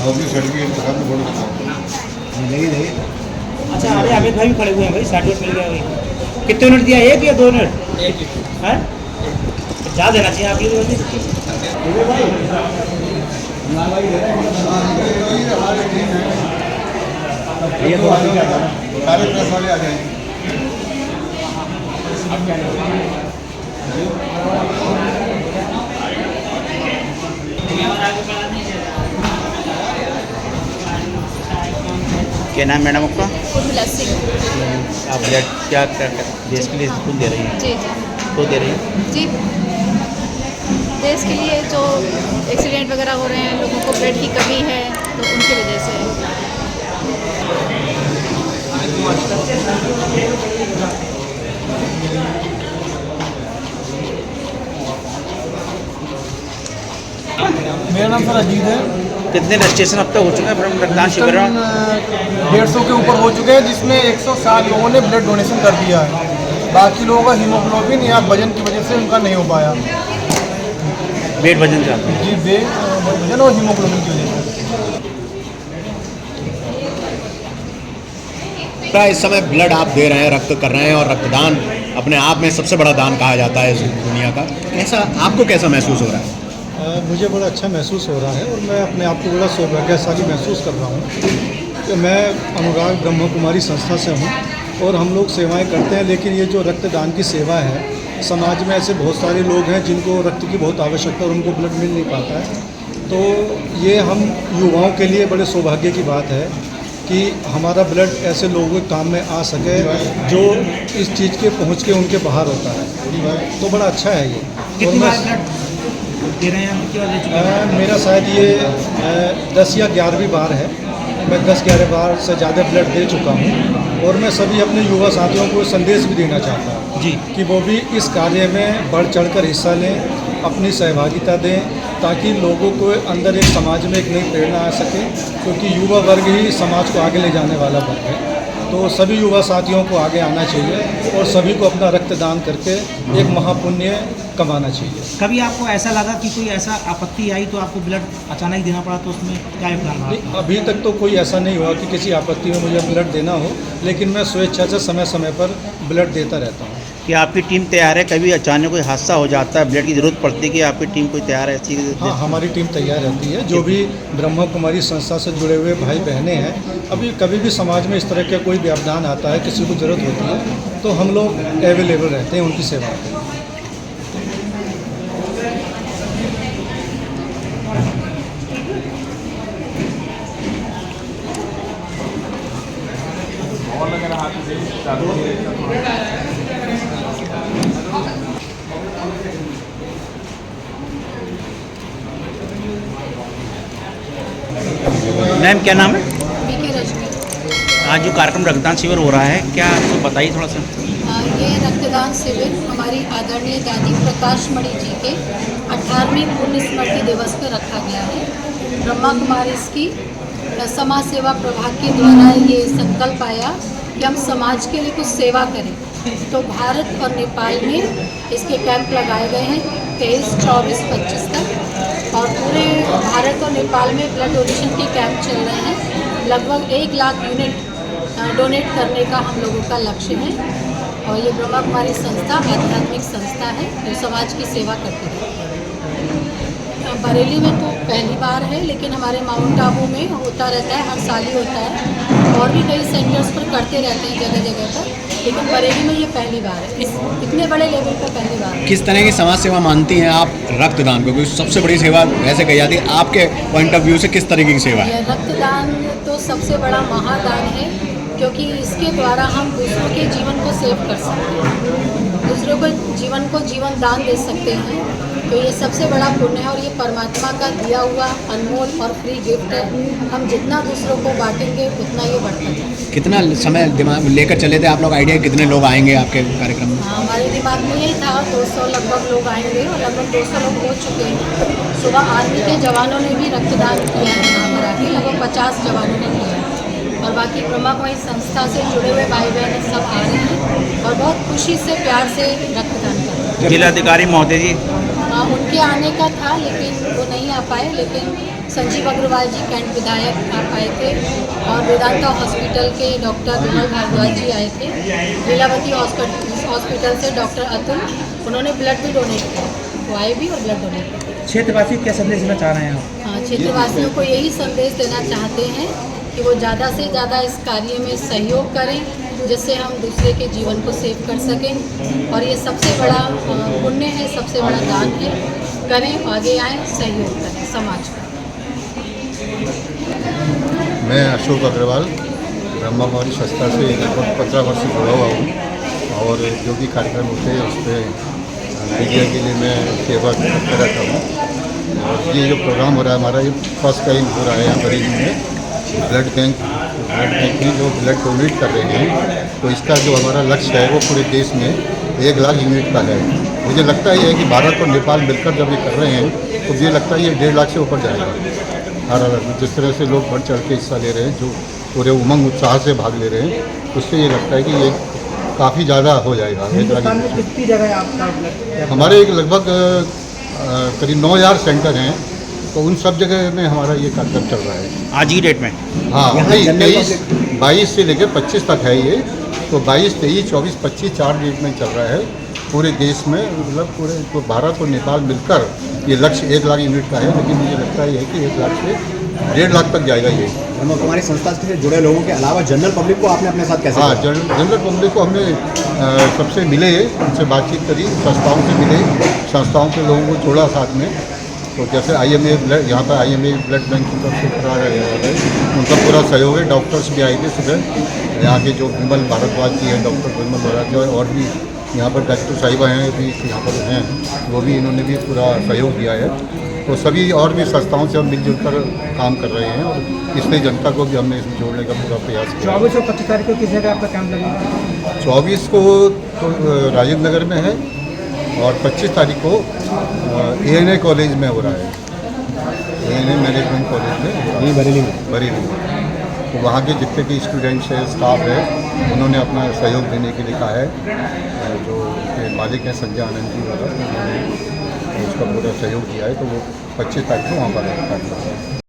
नौकरी सर्टिफिकेट के साथ में फोटो नहीं। अच्छा, अरे अमित भाई भी खड़े हुए हैं भाई, सर्टिफिकेट मिल गया भाई। कितने मिनट दिया, 1 या 2 मिनट? 1 है, ज़्यादा देना चाहिए आपकी ये तो सारे प्रेस वाले आ जाएंगे। क्या नाम मैडम आपका? उर्मिला सिंह। आप ब्लड क्या देश के लिए खून दे रही हैं? जी तो दे रही हैं? जी, देश के लिए जो एक्सीडेंट वगैरह हो रहे हैं, लोगों को ब्लड की कमी है, तो उनकी वजह से। मेरा नाम सर अजीत है। कितने रजिस्ट्रेशन अब तक हो चुके हैं रक्तदान शिविर? 150 के ऊपर हो चुके हैं, जिसमें 160 लोगों ने ब्लड डोनेशन कर दिया है। बाकी लोगों का हीमोग्लोबिन या वजन की वजह से उनका नहीं हो पाया। वेट वजन का? जी, वजन और हीमोग्लोबिन की वजह से। इस समय ब्लड आप दे रहे हैं, रक्त कर रहे हैं, और रक्तदान अपने आप में सबसे बड़ा दान कहा जाता है इस दुनिया का। कैसा महसूस हो रहा है? मुझे बड़ा अच्छा महसूस हो रहा है और मैं अपने आप को बड़ा सौभाग्यशाली महसूस कर रहा हूँ कि मैं अनुराग ब्रह्म कुमारी संस्था से हूँ और हम लोग सेवाएं करते हैं। लेकिन ये जो रक्तदान की सेवा है, समाज में ऐसे बहुत सारे लोग हैं जिनको रक्त की बहुत आवश्यकता और उनको ब्लड मिल नहीं पाता है। तो ये हम युवाओं के लिए बड़े सौभाग्य की बात है कि हमारा ब्लड ऐसे लोगों के काम में आ सके जो इस चीज़ के पहुँच के उनके बाहर होता है, तो बड़ा अच्छा है ये। कितनी बार ब्लड दे रहे हैं, कितनी बार दे चुके हैं? मेरा शायद ये 10 या 11वीं बार है। मैं 10-11 बार से ज़्यादा ब्लड दे चुका हूँ और मैं सभी अपने युवा साथियों को संदेश भी देना चाहता हूँ जी कि वो भी इस कार्य में बढ़ चढ़कर हिस्सा लें, अपनी सहभागिता दें, ताकि लोगों को अंदर एक समाज में एक नई प्रेरणा आ सके, क्योंकि युवा वर्ग ही समाज को आगे ले जाने वाला वर्ग है। तो सभी युवा साथियों को आगे आना चाहिए और सभी को अपना रक्तदान करके एक महापुण्य कमाना चाहिए। कभी आपको ऐसा लगा कि कोई ऐसा आपत्ति आई तो आपको ब्लड अचानक देना पड़ा, तो उसमें क्या प्लान रहा? अभी तक तो कोई ऐसा नहीं हुआ कि किसी आपत्ति में मुझे ब्लड देना हो, लेकिन मैं स्वेच्छा से समय समय पर ब्लड देता रहता हूँ। कि आपकी टीम तैयार है? कभी अचानक कोई हादसा हो जाता है, ब्लड की ज़रूरत पड़ती है, कि आपकी टीम कोई तैयार है ऐसी? हाँ, हमारी टीम तैयार रहती है। जो भी ब्रह्म कुमारी संस्था से जुड़े हुए भाई बहनें हैं, अभी कभी भी समाज में इस तरह का कोई व्यवधान आता है, किसी को ज़रूरत होती है, तो हम लोग अवेलेबल रहते हैं उनकी सेवा के लिए। मैम क्या नाम है? बीके रजनी। आज जो कार्यक्रम रक्तदान शिविर हो रहा है, क्या आपको बताइए थोड़ा सा। ये रक्तदान शिविर हमारी आदरणीय दादी प्रकाश मणि जी के 18वीं पुण्य स्मृति दिवस पर रखा गया है। ब्रह्मा कुमारी की समाज सेवा प्रभाग के द्वारा ये संकल्प आया कि हम समाज के लिए कुछ सेवा करें, तो भारत और नेपाल में इसके कैंप लगाए गए हैं 23, 24, 25 तक, और पूरे भारत और नेपाल में ब्लड डोनेशन के कैंप चल रहे हैं। लगभग 1 लाख यूनिट डोनेट करने का हम लोगों का लक्ष्य है और ये ब्रह्मा कुमारी संस्था आध्यात्मिक संस्था है जो समाज की सेवा करती है। बरेली में तो पहली बार है, लेकिन हमारे माउंट आबू में होता रहता है, हर साल ही होता है, और भी कई सेंटर्स पर करते रहते हैं जगह जगह पर, लेकिन बरेली में ये पहली बार है, इतने बड़े लेवल पर पहली बार है। किस तरह की समाज सेवा मानती हैं आप रक्तदान को? क्योंकि सबसे बड़ी सेवा वैसे कही जाती है, आपके पॉइंट ऑफ व्यू से किस तरीके की सेवा है? रक्तदान तो सबसे बड़ा महादान है, क्योंकि इसके द्वारा हम दूसरों के जीवन को सेव कर सकते हैं, दूसरों को जीवन दान दे सकते हैं। तो ये सबसे बड़ा पुण्य है और ये परमात्मा का दिया हुआ अनमोल और फ्री गिफ्ट है। हम जितना दूसरों को बांटेंगे उतना ये बढ़ता है। कितना समय दिमाग लेकर चले थे आप लोग? आइडिया कितने लोग आएंगे आपके कार्यक्रम में? हमारे दिमाग में यही था 200 लगभग लोग आएंगे और लगभग 200 लोग हो चुके हैं। सुबह आर्मी के जवानों ने भी रक्तदान किया है यहाँ पर आके, लगभग 50 जवानों ने किया है, और बाकी ब्रह्मा कुमारी संस्था से जुड़े हुए भाई बहन सब आ रहे हैं और बहुत खुशी से प्यार से रक्तदान कर रहे हैं। जिलाधिकारी महोदय जी, उनके आने का था लेकिन वो नहीं आ पाए, लेकिन संजीव अग्रवाल जी कैंट विधायक आ पाए थे और वेदांता हॉस्पिटल के डॉक्टर विमल भारद्वाज जी आए थे। लीलावती हॉस्पिटल से डॉक्टर अतुल, उन्होंने ब्लड भी डोनेट किया, वो आए भी और ब्लड डोनेट किया। क्षेत्रवासी क्या संदेश देना चाह रहे हैं आप? हाँ, क्षेत्रवासियों को यही संदेश देना चाहते हैं कि वो ज़्यादा से ज़्यादा इस कार्य में सहयोग करें, जिससे हम दूसरे के जीवन को सेव कर सकें। और ये सबसे बड़ा पुण्य है, सबसे बड़ा दान है। करें, आगे आएँ, सहयोग करें समाज का। मैं अशोक अग्रवाल ब्रह्मा कुमारी संस्था से लगभग 15 वर्ष से जुड़ा हुआ हूँ और जो भी कार्यक्रम होते हैं उस पर मीडिया के लिए मैं सेवा करता रहता हूँ। और ये जो प्रोग्राम हो रहा है हमारा, ये फर्स्ट टाइम हो रहा है यहाँ बरेली में। ब्लड बैंक में जो ब्लड डोनेट कर रहे हैं, तो इसका जो हमारा लक्ष्य है वो पूरे देश में 1 लाख यूनिट का है। मुझे लगता है कि भारत और नेपाल मिलकर जब ये कर रहे हैं तो मुझे लगता है ये 1.5 लाख से ऊपर जाएगा। हर जिस तरह से लोग बढ़ चढ़ के हिस्सा ले रहे हैं, जो पूरे उमंग उत्साह से भाग ले रहे हैं, उससे ये लगता है कि ये काफ़ी ज़्यादा हो जाएगा। कितनी जगह आपका ब्लड? हमारे एक लगभग करीब 9000 सेंटर हैं, तो उन सब जगह में हमारा ये कार्यक्रम चल रहा है आज ही डेट में। हाँ, 22 से लेकर 25 तक है ये। तो 22, 23, 24, 25 4 डेट में चल रहा है पूरे देश में। मतलब पूरे तो भारत और नेपाल मिलकर ये लक्ष्य 1 लाख यूनिट का है, लेकिन मुझे लगता है कि 1 लाख से 1.5 लाख तक जाएगा ये। ब्रह्मा कुमारी संस्था से जुड़े लोगों के अलावा जनरल पब्लिक को आपने अपने साथ कैसे हाँ, जोड़ा? जनरल पब्लिक को हमने सबसे मिले, उनसे बातचीत करी, संस्थाओं से मिले, संस्थाओं के लोगों को जोड़ा साथ में। तो जैसे IMA ब्लड, यहाँ पर IMA ब्लड बैंक की तरफ से करा रहे हैं, उनका पूरा सहयोग है। डॉक्टर्स भी आए थे सुबह, यहाँ के जो विमल भारद्वाज जी हैं, डॉक्टर विमल भारद्वाज, और भी यहाँ पर डॉक्टर साहिबा हैं भी यहाँ पर हैं, वो भी इन्होंने भी पूरा सहयोग दिया है। तो सभी और भी संस्थाओं से हम मिलजुल कर काम कर रहे हैं और इसलिए जनता को भी हमने इसमें जोड़ने का पूरा प्रयास किया। 24 और 25 तारीख को किस जगह आपका कैंप लगेगा? 24 को तो राजेंद्र नगर में है और 25 तारीख को ANA कॉलेज में हो रहा है, ANA मैनेजमेंट कॉलेज में, बरेली में। तो वहाँ के जितने भी स्टूडेंट्स हैं, स्टाफ है, उन्होंने अपना सहयोग देने के लिए कहा है। जो उनके मालिक हैं संजय आनंद जी वाला, उन्होंने उसका पूरा सहयोग दिया है। तो वो 25 तारीख को वहाँ पर है।